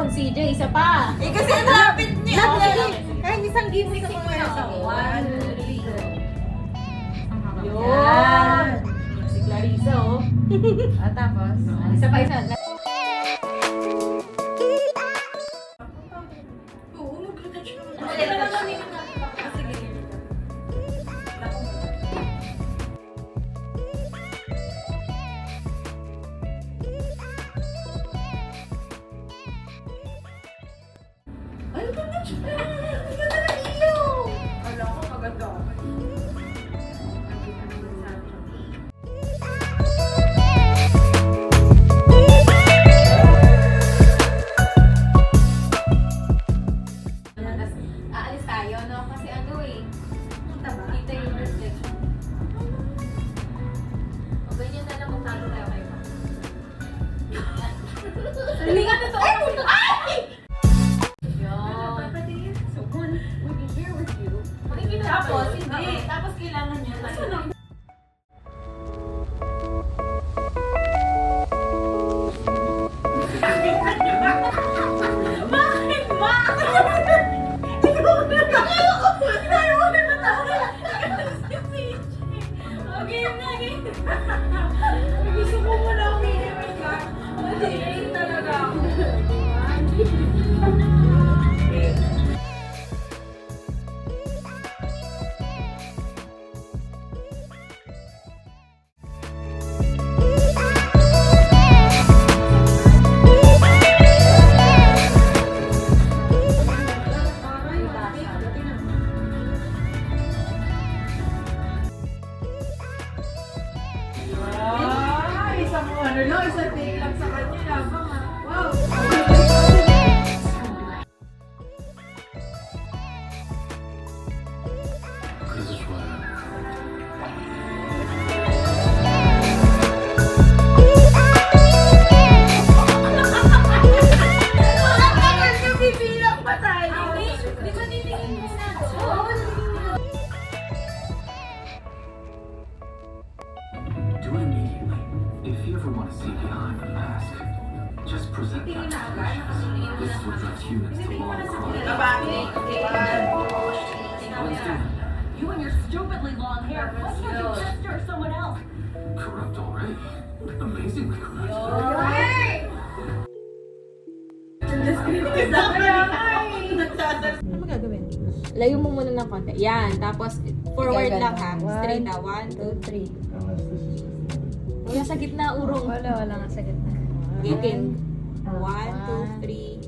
Yun, CJ, isa pa. Eh, kasi ang lapit niya. Kahit isang game mo sa mga sa 1, 2, 3, go. Yan. Yun. Si Clarissa, oh. Tapos? Isa pa, isa. Oo, mag-retouch naman. Sige. Ay, mag-retouch na. Ang ganda ng ilaw. Alam ko, maganda. Aalis tayo, no? Kasi ano eh. Kita yung reflection. O ganyan na lang kung tago tayo kayo. Hindi ka totoo. Ay! Yun. Someone will be here with you. Tapos, hindi. Tapos kailangan niya tayo. Bakit ba? Okay, game. Gusto ko muna umiiwan ka. Hindi, talaga ako. Isang ano lang, isang take lang sa kanya. Labang ah. Wow! Because it's what Nabibilang pa tayo. Di ba titingin mo na doon? Do it immediately. If you ever want to see behind the mask, just present that to Felicius. This is what drives humans to long cry. Babae. Let's do it. You and your stupidly long hair. Why can't you gesture someone else? Corrupt already. Amazingly corrupt. Ano gagawin? Layo mo muna ng konti. Yan. Tapos, forward Ikaw, lang ha. ganun. Straight na. 1, 2, 3. Wala sa gitna, urong. Wala nga sa gitna. Gitin. 1, 2, 3.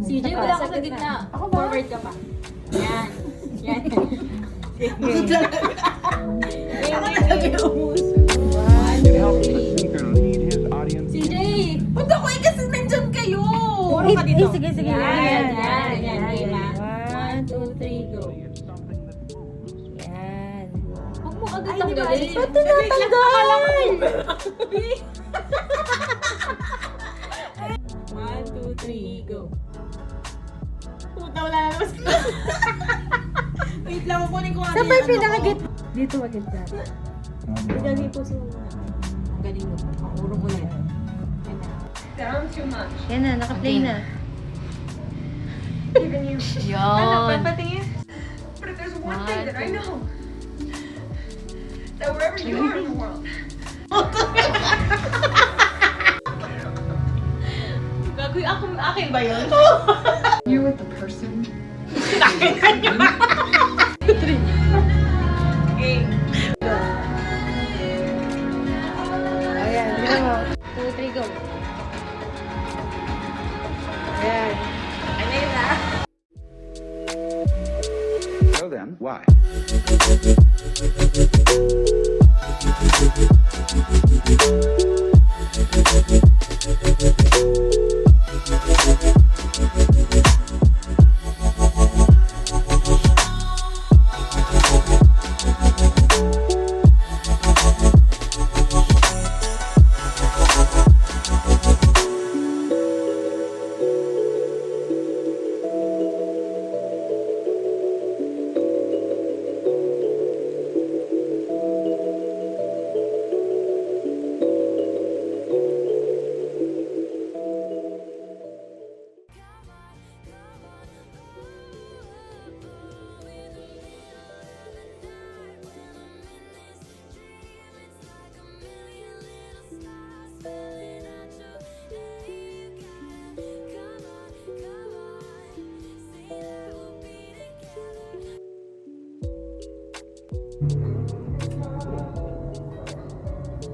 CJ, wala ka sa gitna. Ako ba? Forward ka pa. Yan. Yan. CJ! Ba't ako eh kasi nandyan kayo? Puro ka dito. Sige, sige. Yan, yan, yan. Game ha. 1, 2, 3, go. Yan. Huwag mo agad tanggalin. Ba't tinatanggal? 1, 2, 3, go. Puta, wala na naman sila. Wait lang, kukunin ko nga Saan ba yung pinakagit? Dito magit ka. Pinagay po sa mga. Ang galing mo. Ang urong mo na yan. Yan na. Yan na, naka-play na. Yun. Patingin. But if there's one thing that I know, that wherever you are in the world, Gagawin ako, akin ba yun? you're with the person. Ayan, tignan mo. 2, 3, go. Ayan. Ano yun ha? So then, why?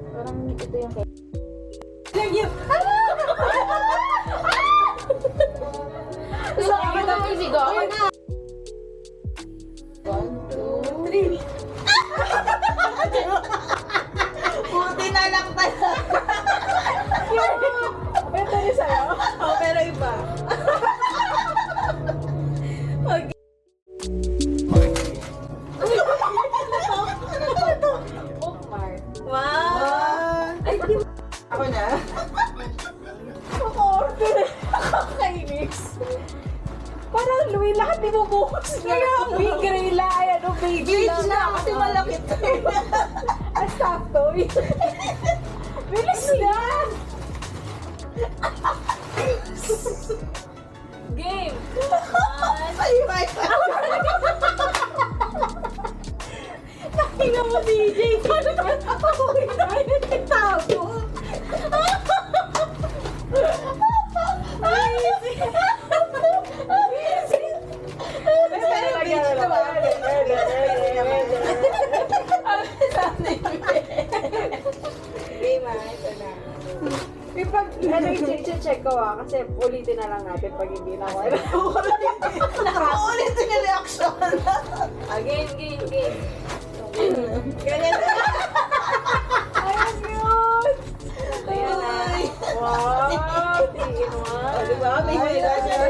Parang ito yung kay... Gusto ko kita music ko. Ako na. 1, 2, 3. Buti na lang talaga. Ito rin sa'yo? Oo, pero iba. Okay. Bookmark. Wow! Ay, di ba? Ako na? Ako-order. Nakakainis. Parang Louie, lahat di mo bukas kaya big grilla, ay ano, baby lang. Na, kasi malaki to. Ang sakto. Bilis na! Game! Ay, may Nakinga mo, DJ. Paano ba? Ako kinain ng tabo. Ay, Pag ano yung check ko kasi ulitin na lang natin pag hindi na ako. Nakaulit yung reaction. Game. Ganyan na. Ayun yun! Ayan na. Wow! Tingin mo. O, diba? May hila siya.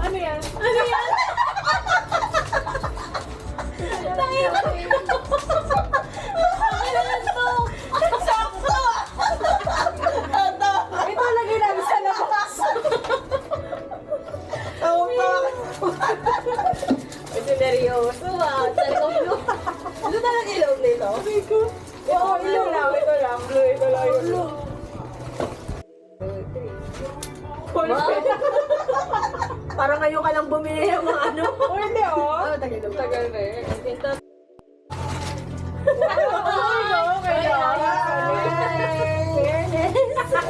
Ano yan? Sakto! Ito! Ito lagi namin sa labas. Ito seryoso ah. Ito talaga ilog nito? Oo, ito lang. Blue, ito lang yun. Parang ngayon ka lang bumili ng mga ano. O hindi oh. Tagal rin.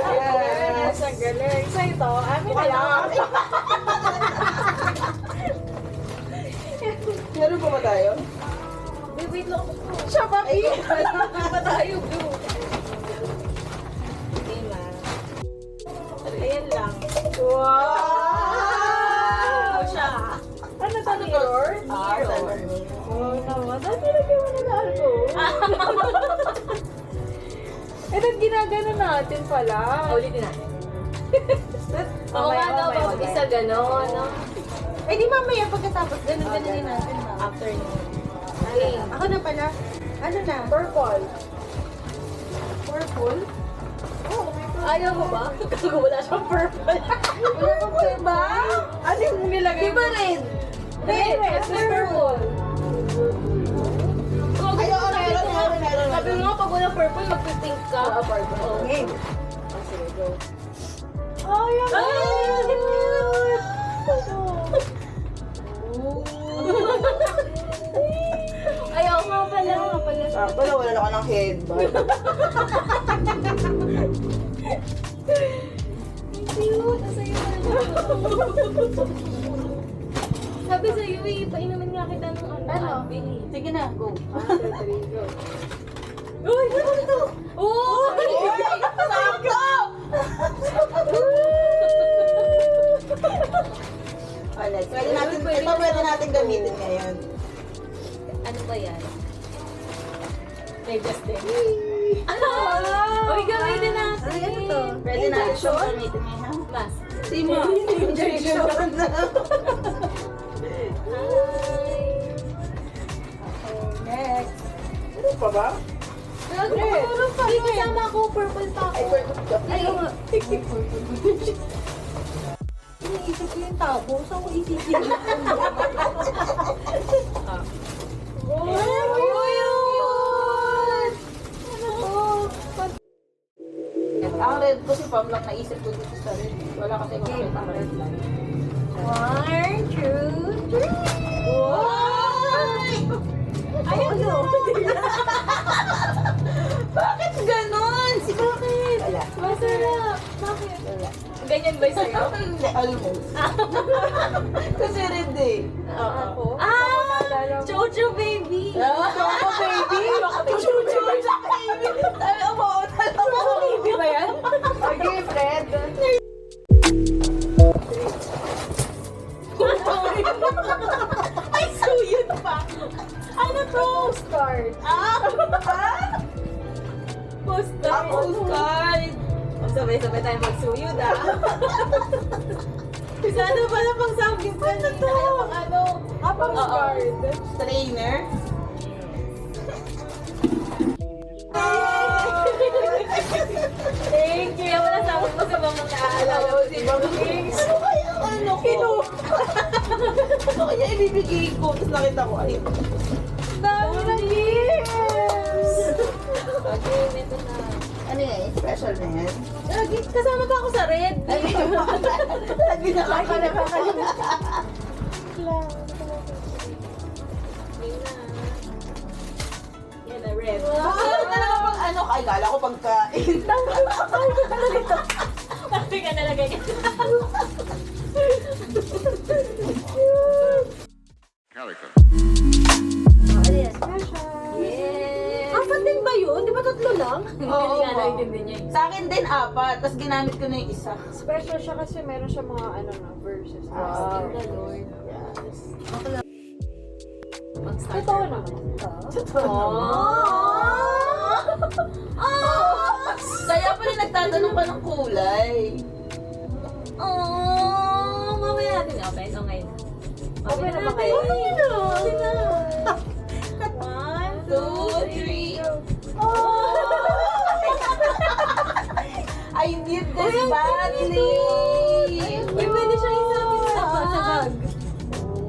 Fairness, ang galing. So ito, amin na lang. Meron pa ba tayo? Wait lang. Siya ba, Pi? Meron pa tayo, blue. Ayan lang. Wow! Siya. Ano to, mirror? Oo naman. Dati lagyan mo na na ako. Ito ginagano natin pala. Ulitin natin. Oo nga daw, bawat isa gano'n. No? Eh di mamaya pagkatapos, ganun-ganunin natin ha. After nun. Okay. Ako na pala. Ano na? Purple. Purple? Ayaw mo ba? Kasi wala siyang purple. Purple ba? Ano yung nilagay Di ba red? Red, yes, purple. Ay, oo, meron. Sabi nga, pag walang purple, magpipink ka. Oo. Game. Sige, go. Oh, yan. Ayaw nga pala. Wala na ako ng headband. Cute. Ang sayo na. Sabi sa'yo eh, painumin nga kita ng ano. Bili. Sige na, go. 1, 2, 3, go. Uy, ano ito? Oh! Sakto! Alright, pwede natin gamitin ngayon. Ano ba yan? May just din. Ano? Uy, gamitin natin. Ay, ano to? Pwede natin siyang gamitin ngayon. Mas. Sima. Injection. Next. Ano pa ba? Puro pa. Hindi kasama ako. Purple pa ako. Ayaw nga. Iniisip ko yung tabo. Saan ko isipin? Ang red ko si Pamlock, naisip ko dito sa red. Wala kasi kung nakita ang red line. 1, 2, 3. Ayun no! Bakit ganon? Si bakit? Wala. Masarap. Bakit? Wala. Ganyan ba sa'yo? Hindi, almost. Kasi red eh. Ako? Jojo baby! Choco baby! Chuchu! Choco baby! Sabi ko mo, Choco baby ba yan? Okay, Fred. Ay, suyod pa! Ano to? Postcard. Postcard. Postcard! Sabay-sabay tayo magsuyod Sana pala pang samgyup ka na to. Ano? Postcard. Trainer. Thank you. Wala sabi mo sa mga naaalala mo si Bang Kings. Ano kaya ang ano ko? Ano kaya ibibigay ko? Tapos nakita ko, ay, Dami ng gifts! Okay, meron na. ano yan? Special na yan? Lagi, kasama pa ako sa red. Lagi nakakalimutan. Yan na, red. Bakit talaga pag ano? Ay, kala ko pagkain. Sabi ka nalagay ka. Character. Yes! Apat din ba yun? Di ba tatlo lang? Hindi Oo. nga naintindi niya. Sa akin din, 4. Tapos ginamit ko na yung isa. Special siya kasi meron siya mga ano na verses. Wow. the Lord. Yes. Totoo naman. Kaya pala nagtatanong pa ng kulay. Oh, mamaya natin open. O ngayon. Okay na ba kayo? One, 2, 3. I need this badly. Uy, pwede siyang isabit sa bag.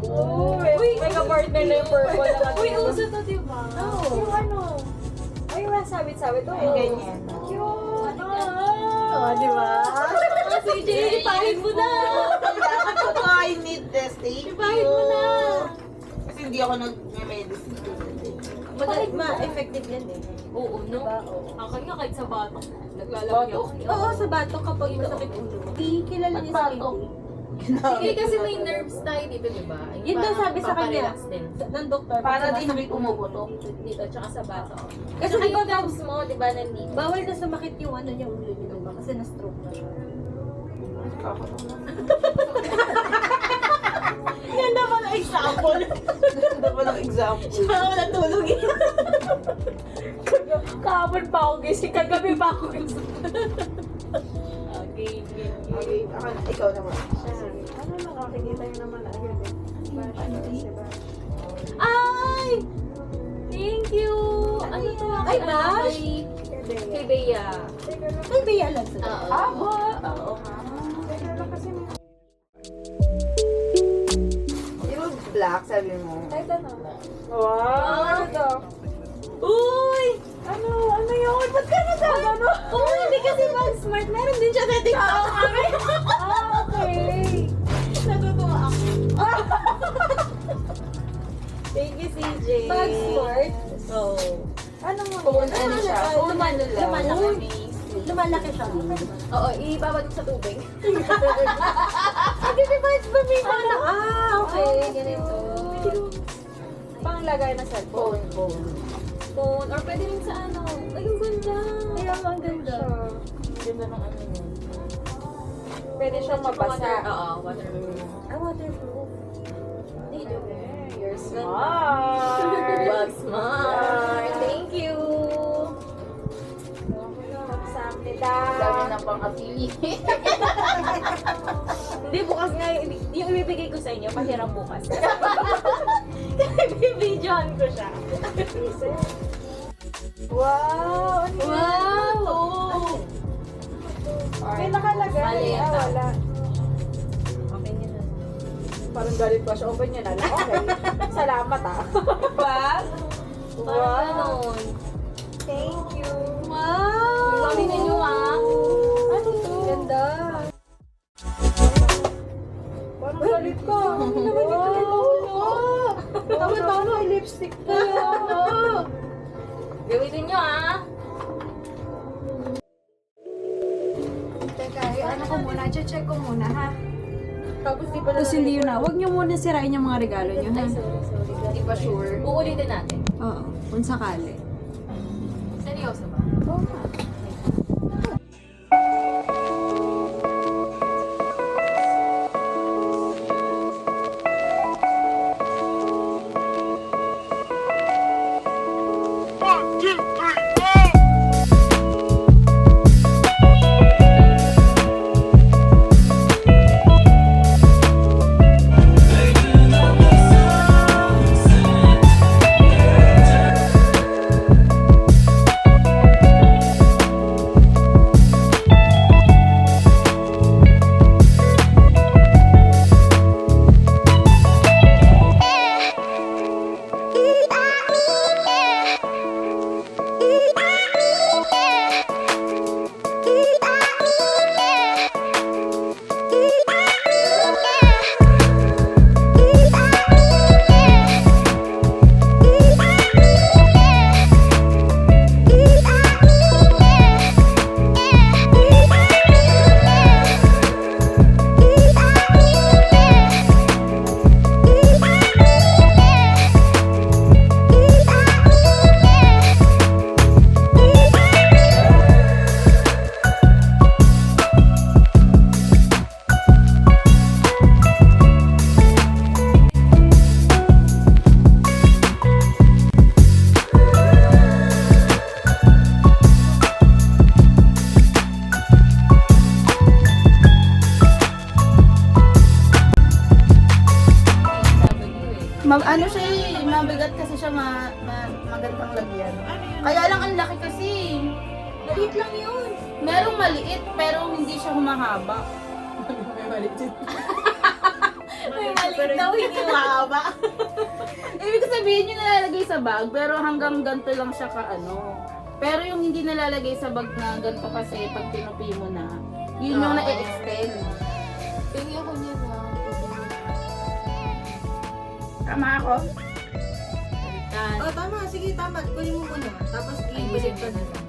Uy, may ka-partner na yung purple na Uy, uso to, di ba? Yung ano? Ay, wala sabit-sabit. Oo. Ay, ganyan. Cute. Oh, di ba? Ah, si Jay, ipahid mo na! Kailangan ko to. I need this. Thank you. Ipahid mo na! Kasi hindi ako nag-medicine. Ma-effective yan eh. Oo, no? Oo. Ako nga kahit sa batok. Naglalagay ako. Oo, sa batok kapag masakit ulo. Kilala niya sa Batok. baby. Sige, kasi may nerves tayo dito, di ba? Yung Yun daw parang sabi sa kanya. paparelax din. Ng doktor. Para pag di sumasakit pumuputok. Dito, dito, tsaka sa batok. Kasi Tsaka di ba yung nerves mo, di ba, nandito? bawal na sumakit yung ano niya ulo niya ba? Kasi na-stroke na siya. Yan naman ang example. Ganda pa ng example. Parang natulog eh. Kahapon pa ako gising, kagabi pa ako gising. Okay, okay. Okay, ako na. Ikaw naman. Ano nakakikita niyo naman agad eh. Ay! Thank you! Ano to? Ay, Bash! Kay Bea. Ay, Bea lang sa Oo. Oo. Kasi may Yung black, sabi mo. kahit ano. Wow! Ano to? Uy! Ano? Ano yun? Ba't ka nagagano? Oo, hindi kasi bag smart. Meron din siya sa TikTok. Okay. Natutuwa ako. Thank you, CJ. Bag smart? Oo. Ano mo? Kung ano siya. Kung ano lang. Lumalaki. Lumalaki siya. Oo, ibabalik sa tubig. Hindi, di ba? Di ba may mga okay. Ganito. Panglagay na cellphone. Phone. Or pwede rin sa ano. Ay, ang ganda. Kaya ang ganda. Ganda ng ano yun. Pwede siyang Water. mabasa. Oo, waterproof. Ah, waterproof. You're smart. Bag smart. Thank you. Magsamnida. Dami na pang affiliate. Hindi, bukas nga, yung ibibigay ko sa inyo, pahiram bukas. Bibidyohan ko siya. Wow! Ano yun? Wow! May nakalagay. Maleta. Wala. Okay niya na. Parang galit pa siya. Open niya na lang. Okay. Salamat Bag? Parang ganon. Thank you. Wow! Sabi ninyo Ano to? Ganda. Parang galit ka. Ano naman ito? Tama-tama. May lipstick pa. Gamitin nyo Teka, ano ko muna check ko muna, ha? Tapos di pala Tapos hindi yun na. Huwag niyo muna sirain yung mga regalo niyo, ha? Hindi pa sure. Uulitin natin. Oo, kung sakali. Seryoso ba? Oo nga. Ano siya eh, mabigat kasi siya magandang lagyan. Kaya lang ang laki kasi. Maliit lang yun. Merong maliit pero hindi siya humahaba. May maliit. May maliit daw, hindi humahaba. Ibig sabihin yung nalalagay sa bag pero hanggang ganito lang siya ka-ano. Pero yung hindi nalalagay sa bag na ganito kasi pag tinupi mo na, yun yung na-extend. Tingin ako niya na. Tama ako? Oh, tama. Sige, tama. Kunin mo muna. Tapos ibalik ka na lang.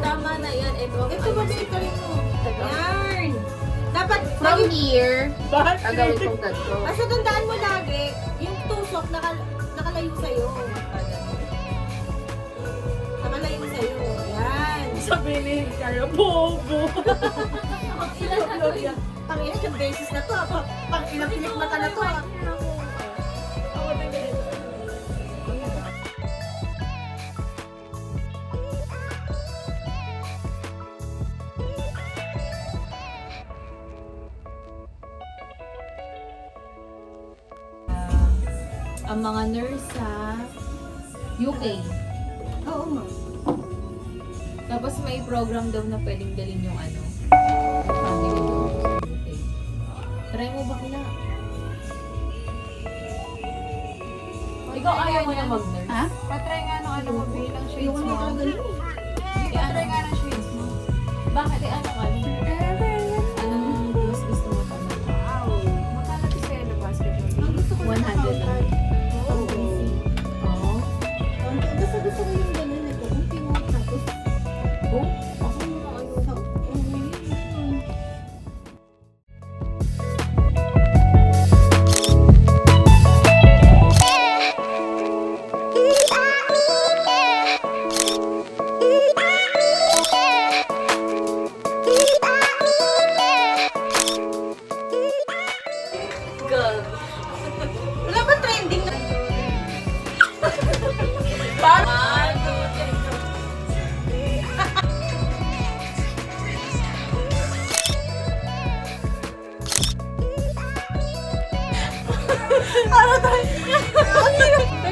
Tama na yan. Ito mabalik ka rin mo. Yarn! Dapat, From here, agawin kong ganito. basta tandaan mo lagi, yung tusok nakalayo sa'yo. Nakalayo sa'yo. Yan. Sabi ni Kaya, bobo. Tangina, yung beses na to. Pang ilang pilik mata na to. Ang mga nurse sa UK. Oo, ma'am. Tapos may program daw na pwedeng dalhin yung ano, family doon sa UK. Try mo ba kila? Ikaw ayaw mo na mag-nurse? Ha? Patry nga nung ano mo bilang shades mo. Patry nga ng shades mo. Bakit? Ano ka? Anong mas gusto mo pa na? Wow! Magkano to sa'yo na basketball? Ang gusto ko 100 lang. Oo. Oo. Basta gusto ko yung ganun ito. Kung pinot tapos. Oh? Ako yung ano sa. Wala ba trending na? Ano tayo? Ang hirap.